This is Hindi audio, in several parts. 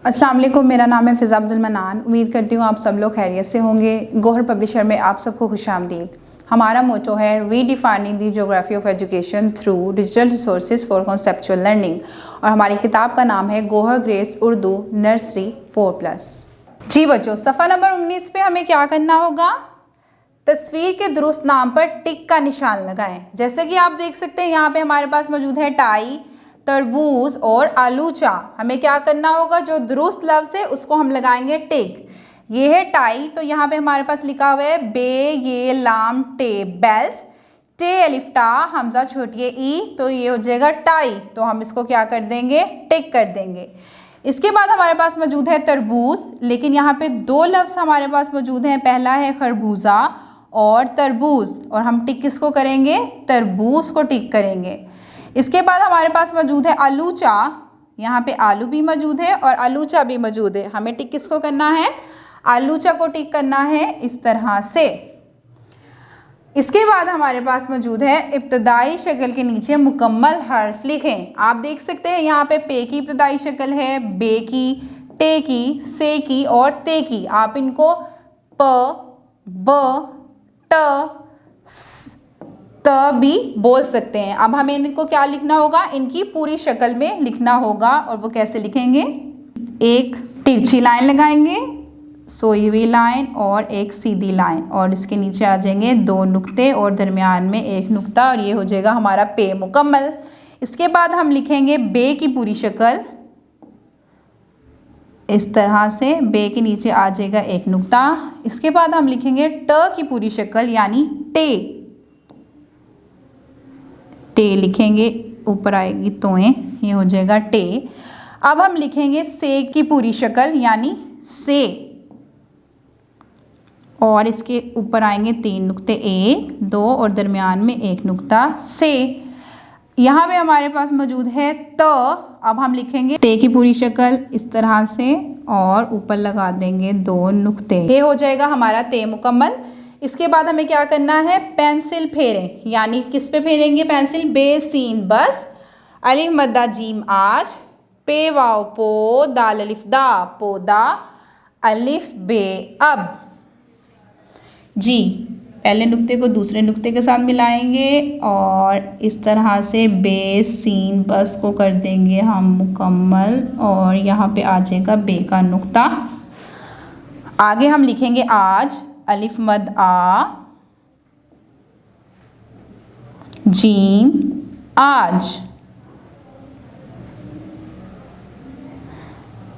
अस्सलाम वालेकुम, मेरा नाम है फ़िज़ा अब्दुल मनान। उम्मीद करती हूँ आप सब लोग खैरियत से होंगे। गौहर पब्लिशर में आप सबको खुशामदीद। हमारा मोटो है redefining the geography of education through digital resources for conceptual learning, और हमारी किताब का नाम है गौहर ग्रेस उर्दू नर्सरी 4+। जी बच्चों, सफ़ा नंबर 19 पे हमें क्या करना होगा? तस्वीर के दुरुस्त नाम पर टिक का निशान लगाएं। जैसे कि आप देख सकते हैं यहाँ पे हमारे पास मौजूद है टाई, तरबूज और आलूचा। हमें क्या करना होगा? जो दुरुस्त लफ्ज़ है उसको हम लगाएंगे टिक। ये है टाई, तो यहाँ पे हमारे पास लिखा हुआ है बे ये लाम टे बेल्ट, टे अलिफ टा हमजा छोटी ई, तो ये हो जाएगा टाई। तो हम इसको क्या कर देंगे? टिक कर देंगे। इसके बाद हमारे पास मौजूद है तरबूज, लेकिन यहाँ पे दो लफ्ज़ हमारे पास मौजूद हैं। पहला है खरबूजा और तरबूज, और हम टिक किसको करेंगे? तरबूज को टिक करेंगे। इसके बाद हमारे पास मौजूद है आलूचा। यहाँ पे आलू भी मौजूद है और आलूचा भी मौजूद है। हमें टिक किसको करना है? आलूचा को टिक करना है इस तरह से। इसके बाद हमारे पास मौजूद है इब्तदाई शक्ल के नीचे मुकम्मल हर्फ लिखें। आप देख सकते हैं यहाँ पे पे की इब्तदाई शक्ल है, बे की, टे की, से की और ते की। आप इनको प, ब, ट, त भी बोल सकते हैं। अब हमें इनको क्या लिखना होगा? इनकी पूरी शक्ल में लिखना होगा। और वो कैसे लिखेंगे? एक तिरछी लाइन लगाएंगे, सोई हुई लाइन और एक सीधी लाइन, और इसके नीचे आ जाएंगे दो नुक्ते और दरमियान में एक नुक्ता, और ये हो जाएगा हमारा पे मुकम्मल। इसके बाद हम लिखेंगे बे की पूरी शक्ल इस तरह से, बे के नीचे आ जाएगा एक नुक्ता। इसके बाद हम लिखेंगे ट की पूरी शक्ल यानी टे, टे लिखेंगे, ऊपर आएगी तोएं, ये हो जाएगा टे। अब हम लिखेंगे से की पूरी शक्ल यानी से, और इसके ऊपर आएंगे तीन नुक्ते, एक, दो और दरमियान में एक नुक्ता से। यहाँ पे हमारे पास मौजूद है त। अब हम लिखेंगे ते की पूरी शक्ल इस तरह से और ऊपर लगा देंगे दो नुक्ते। ये हो जाएगा हमारा ते मुकम्मल। इसके बाद हमें क्या करना है? पेंसिल फेरें, यानी किस पे फेरेंगे पेंसिल? बे सीन बस, अलिफ मद्दा जीम आज, पे वाव पो, दाल अलिफ दा पोदा, अलिफ बे अब। जी, पहले नुक्ते को दूसरे नुक्ते के साथ मिलाएंगे और इस तरह से बे सीन बस को कर देंगे हम मुकम्मल, और यहाँ पे आ जाएगा बे का नुक्ता। आगे हम लिखेंगे आज, अलिफ मद आ, जीम आज।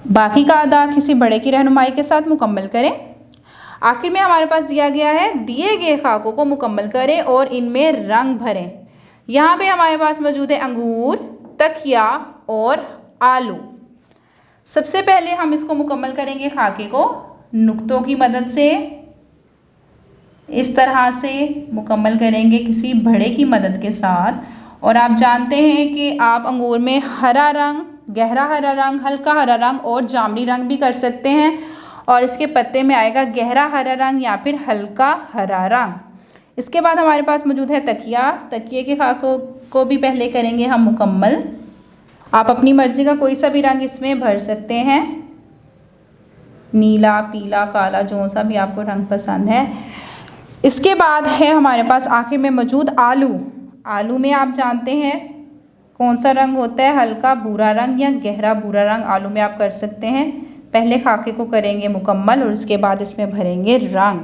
बाकी का अदा किसी बड़े की रहनुमाई के साथ मुकम्मल करें। आखिर में हमारे पास दिया गया है दिए गए खाकों को मुकम्मल करें और इनमें रंग भरें। यहाँ पे हमारे पास मौजूद है अंगूर, तकिया और आलू। सबसे पहले हम इसको मुकम्मल करेंगे खाके को नुक्तों की मदद से, इस तरह से मुकम्मल करेंगे किसी बड़े की मदद के साथ। और आप जानते हैं कि आप अंगूर में हरा रंग, गहरा हरा रंग, हल्का हरा रंग और जामुनी रंग भी कर सकते हैं, और इसके पत्ते में आएगा गहरा हरा रंग या फिर हल्का हरा रंग। इसके बाद हमारे पास मौजूद है तकिया। तकिए के खाकों को भी पहले करेंगे हम मुकम्मल। आप अपनी मर्ज़ी का कोई सा भी रंग इसमें भर सकते हैं, नीला, पीला, काला, जो सा भी आपको रंग पसंद है। इसके बाद है हमारे पास आखिर में मौजूद आलू। आलू में आप जानते हैं कौन सा रंग होता है? हल्का भूरा रंग या गहरा भूरा रंग आलू में आप कर सकते हैं। पहले खाके को करेंगे मुकम्मल और उसके बाद इसमें भरेंगे रंग।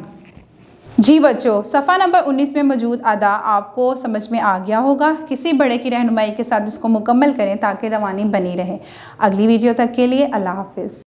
जी बच्चों, सफ़ा नंबर 19 में मौजूद अदा आपको समझ में आ गया होगा। किसी बड़े की रहनुमाई के साथ इसको मुकम्मल करें ताकि रवानी बनी रहे। अगली वीडियो तक के लिए अल्लाह हाफिज़।